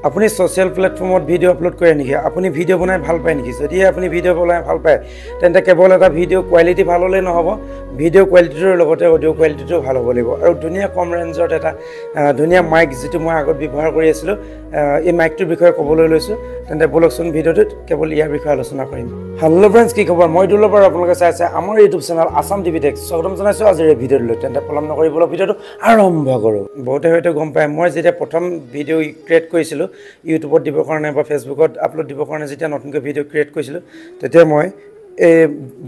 আপুনি social প্ল্যাটফৰ্মত video upload কৰে নেকি আপুনি ভিডিও বনাই ভাল পায় নেকি যদি আপুনি ভিডিও বনাই ভাল পায় তেন্তে কেৱল এটা ভিডিও কোৱালিটি ভাল হলে নহব ভিডিও কোৱালিটিৰ লগতে অডিও কোৱালিটিটো ভাল হ'ব লাগিব আৰু দুনিয়া কম ৰেঞ্জত এটা দুনিয়া মাইক যেটো মই আগত ব্যৱহাৰ কৰি আছিলো এই মাইকটোৰ বিষয়ে ক'বলৈ লৈছো তেন্তে বলকচোন ভিডিওটোত কেৱল ইয়াৰ বিষয়ে আলোচনা কৰিম হেল্ল' ফ্ৰেণ্ডছ কি খবৰ মই দুলবৰ আপোনালোকে চাই আছে আমাৰ YouTube channel Assam TV tech স্বাগতম জনাইছো আজিৰ এই ভিডিওলৈ তেন্তে পলম নকৰিবলৈ ভিডিওটো আৰম্ভ কৰো বহুতে হয়তো গম পায় মই যেতিয়া প্ৰথম ভিডিও ক্ৰিয়েট কৰিছিলো ইউটিউবত দিবৰ কাৰণে বা ফেসবুকত আপলোড দিবৰ কাৰণে যেতিয়া নতুনকৈ ভিডিও ক্ৰিয়েট কৰিছিলো তেতিয়া মই এই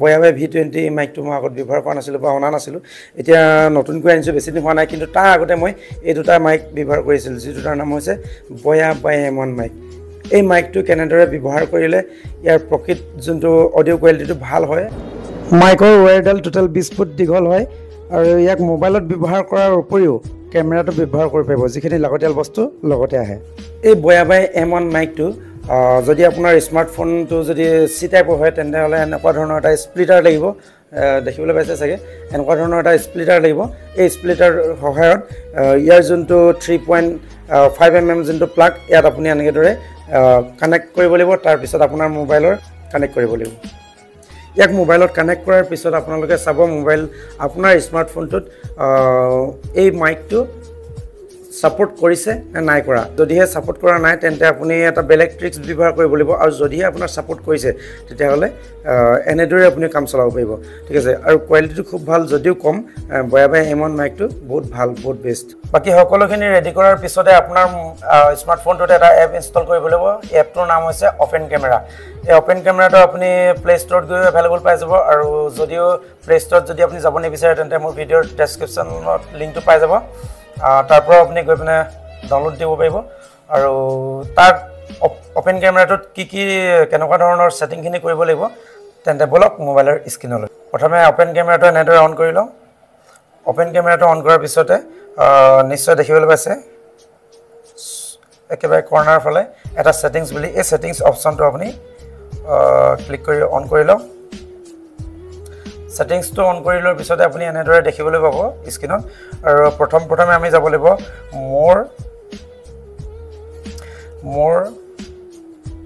বয়াবাই V20 মাইকটো মই আগত ব্যৱহাৰ কৰা নাছিলো বা অনা নাছিলো এতিয়া নতুনকৈ আনিছো বেছি দিন হোৱা নাই কিন্তু তাৰ আগতে মই এই দুটা মাইক ব্যৱহাৰ কৰিছিল যি দুটাৰ নাম হৈছে বয়াবাই M1 মাইক এই মাইকটো কেনেদৰে ব্যৱহাৰ কৰিলে ইয়াৰ প্ৰকৃত যোনটো অডিও কোৱালিটিটো ভাল হয় মাইকৰ ৱায়াৰডাল টোটাল 20 ফুট দীঘল হয় আৰু ইয়াক মোবাইলত ব্যৱহাৰ কৰাৰ উপৰিও কেমেৰাটো ব্যৱহাৰ কৰিব পাৰিব যিখিনি লাগতিয়াল বস্তু লগতে আহে এই বয়াবাই M1 মাইকটো যদি আপোনাৰ স্মাৰ্টফোনটো যদি সি টাইপৰ হয় তেন্তে হলে এনেকুৱা ধৰণৰ এটা স্প্লিটাৰ লাগিব দেখিবলৈ পাইছে চাগে এনেকুৱা ধৰণৰ এটা স্প্লিটাৰ লাগিব এই স্প্লিটাৰ সহায়ত ইয়াৰ যোনটো 3.5 mm যোনটো প্লাগ ইয়াত আপুনি এনেকৈ দৰে কানেক্ট কৰিব লাগিব তাৰ পিছত আপোনাৰ মোবাইলৰ কানেক্ট কৰিব লাগিব ইয়াক মোবাইলত কানেক্ট কৰাৰ পিছত আপোনালোকে চাব মোবাইল আপোনাৰ স্মাৰ্টফোনটোত এই মাইকটো সাপোৰ্ট কৰিছে না নাই কৰা যদিহে সাপোৰ্ট কৰা নাই তেন্তে আপুনি এটা বেলেগ ট্ৰিক্স ব্যৱহাৰ কৰিব লাগিব আৰু যদিহে আপোনাৰ সাপোৰ্ট কৰিছে তেতিয়া হলে এনেদৰে আপুনি কাম চলাব পাৰিব ঠিক আছে আৰু কোৱালিটিটো খুব ভাল যদিও কম বয়াবাই M1 মাইকটো বহুত ভাল বহুত বেষ্ট বাকি সকলোখিনি ৰেডি কৰাৰ পিছতে আপোনাৰ স্মাৰ্টফোনটোত এটা এপ ইনষ্টল কৰিব লাগিব এপটোৰ নাম হৈছে ওপেন কেমেৰা এই ওপেন কেমেৰাটো আপুনি প্লে ষ্টৰত গৈ এভেইলেবল পাই যাব আৰু যদিও প্লে ষ্টৰত যদি আপুনি যাব নিবিচাৰে তেন্তে মোৰ ভিডিওৰ ডেসক্ৰিপচনত লিংকটো পাই যাব তাৰপৰ আপনি গৈ পিনে ডাউনলোড দিব পাৰিব আৰু তাৰ ওপেন কেমেৰাটোত কি কেনেকুৱা ধৰণৰ সেটিংখিনি কৰিব লাগিব তেন্তে বলক মোবাইলৰ স্ক্ৰিনলৈ প্ৰথমে ওপেন কেমেৰাটো এনেদৰে অন কৰি লওঁ ওপেন কেমেৰাটো অন কৰাৰ পিছতে নিশ্চয় দেখিবলৈ পাইছে একেবাৰে কৰ্নাৰ ফালে এটা সেটিংস বুলি এই সেটিংস অপচনটো আপুনি ক্লিক কৰি অন কৰি লওক সেটিংস তো অন কৰি লোৱাৰ পিছতে আপুনি এনেদৰে দেখিবলৈ পাব স্ক্ৰিনত আৰু প্ৰথমে আমি যাব লাগিব মোৰ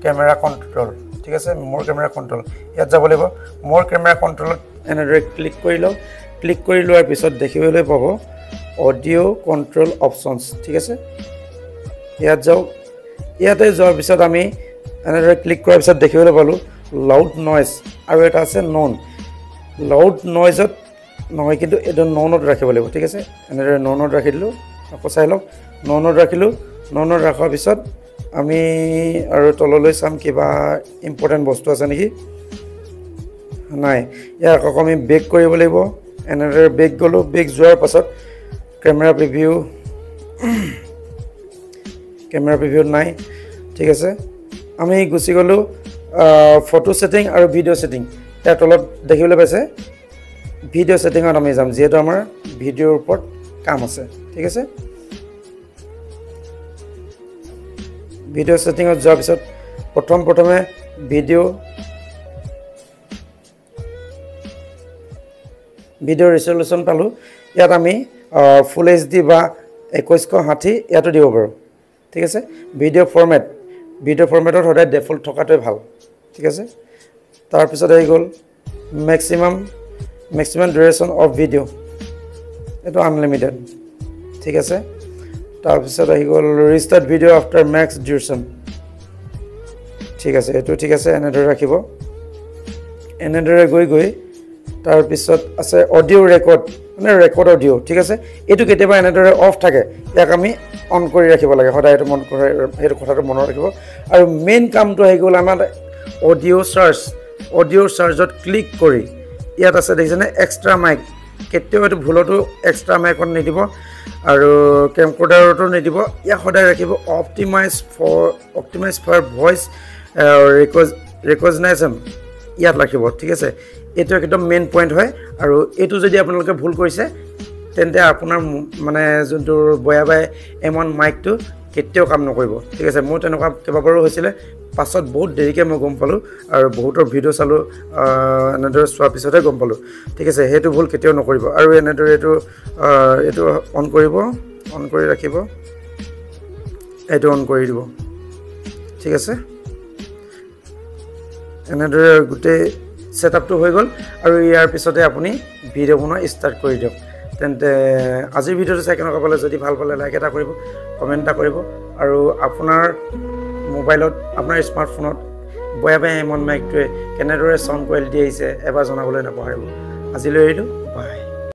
কেমেৰা কন্ট্ৰোল ঠিক আছে মোৰ কেমেৰা কন্ট্ৰোল ইয়াত যাব লাগিব মোৰ কেমেৰা কন্ট্ৰোলত এনেদৰে ক্লিক কৰি লওক ক্লিক কৰি লোৱাৰ পিছত দেখিবলৈ পাব অডিও কন্ট্ৰোল অপচনস ঠিক আছে ইয়াত যাও ইয়াতে যোৱাৰ পিছত আমি এনেদৰে ক্লিক কৰাৰ পিছত দেখিবলৈ পালো লাউড নয়েজ আৰু এটা আছে নন লাউড নয়েজত নহয় কিন্তু এটা ননত ৰাখিব লাগিব ঠিক আছে এনেদৰে ননত ৰাখি দিলো আকৌ চাই লওক ননত ৰাখিলো ননত ৰাখাৰ পিছত আমি আৰু তললৈ চাম কিবা ইম্পৰ্টেন্ট বস্তু আছে নেকি নাই ইয়াক আকৌ আমি বেক কৰিব লাগিব এনেদৰে বেক গলো বেক যোৱাৰ পাছত কেমেৰা প্ৰিভিউ নাই ঠিক আছে আমি গুছি গলো ফটো সেটিং আৰু ভিডিও সেটিং ইয়াৰ তলত দেখিবলৈ পাইছে ভিডিও সেটিংত আমি যাম যেহেতু আমাৰ ভিডিওৰ ওপৰত কাম আছে ঠিক আছে ভিডিও সেটিংত যোৱাৰ পিছত প্ৰথমে ভিডিও ৰেজলিউশন পালো ইয়াত আমি ফুল HD বা 2160 ইয়াতো দিব পাৰো ঠিক আছে ভিডিও ফৰমেটত সদায় ডিফল্ট থকাটোৱে ভাল ঠিক আছে তাৰ পিছত আহি গল ম্যাক্সিমাম ডিউৰেশ্যন অফ ভিডিও এটো আনলিমিটেড ঠিক আছে তাৰ পিছত আহি গল ৰিস্টাৰ্ট ভিডিও আফটাৰ ম্যাক্স ডিউৰেশ্যন ঠিক আছে এটো ঠিক আছে এনেদৰে ৰাখিব এনেদৰে গৈ তাৰ পিছত আছে অডিও ৰেকৰ্ড মানে ৰেকৰ্ড অডিও ঠিক আছে এটো কেতিয়াবা এনেদৰে অফ থাকে ইয়াক আমি অন কৰি ৰাখিব লাগে সদায় এটো মন কৰে হেতু কথাটো মনত ৰাখিব আৰু মেইন কামটো আহি গল আমাৰ অডিও চাৰ্জত ক্লিক কৰি ইয়াত আছে দেখিছেনে এক্সট্ৰা মাইক কেতিয়াও এটো ভুলটো এক্সট্ৰা মাইকত নিদিব আৰু কেমকৰ্ডাৰটো নিদিব ইয়া সদায় ৰাখিব অপটিমাইজ ফৰ ভয়েস ৰেকগনাইজেশন ইয়াত ৰাখিব ঠিক আছে এটো একদম মেইন পইণ্ট হয় আৰু এটো যদি আপোনালোকে ভুল কৰিছে তেন্তে আপোনাৰ মানে যোনটো বয়াবাই M1 মাইকটো কেতিয়াও কাম নকৰিব ঠিক আছে মোৰ তেনেকুৱা কেইবাবাৰো হৈছিল পাছত বহুত দেৰিকে মই গম পালো আৰু বহুতৰ ভিডিও চালো এনেদৰে চোৱাৰ পিছতে গম পালো ঠিক আছে হেতু ভুল কেতিয়াও নকৰিব আৰু এনেদৰে এটো অন কৰিব অন কৰি ৰাখিব এটো অন কৰি দিব ঠিক আছে এনেদৰে গোটেই সেটআপটো হৈ গ'ল আৰু ইয়াৰ পিছতে আপুনি ভিডিঅ' বনোৱা ষ্টাৰ্ট কৰি দিয়ক তেন্তে আজিৰ ভিডিঅ'টো চাই কেনেকুৱা পালে যদি ভাল পালে লাইক এটা কৰিব কমেণ্ট এটা কৰিব আৰু আপোনাৰ মোবাইলত আপোনাৰ স্মাৰ্টফোনত বয়া এমন মাইকটোৱে কেনেদৰে সাউণ্ড কোৱালিটি আহিছে এবাৰ জনাবলৈ নাপাহৰিব আজিলৈ এৰিলোঁ বাই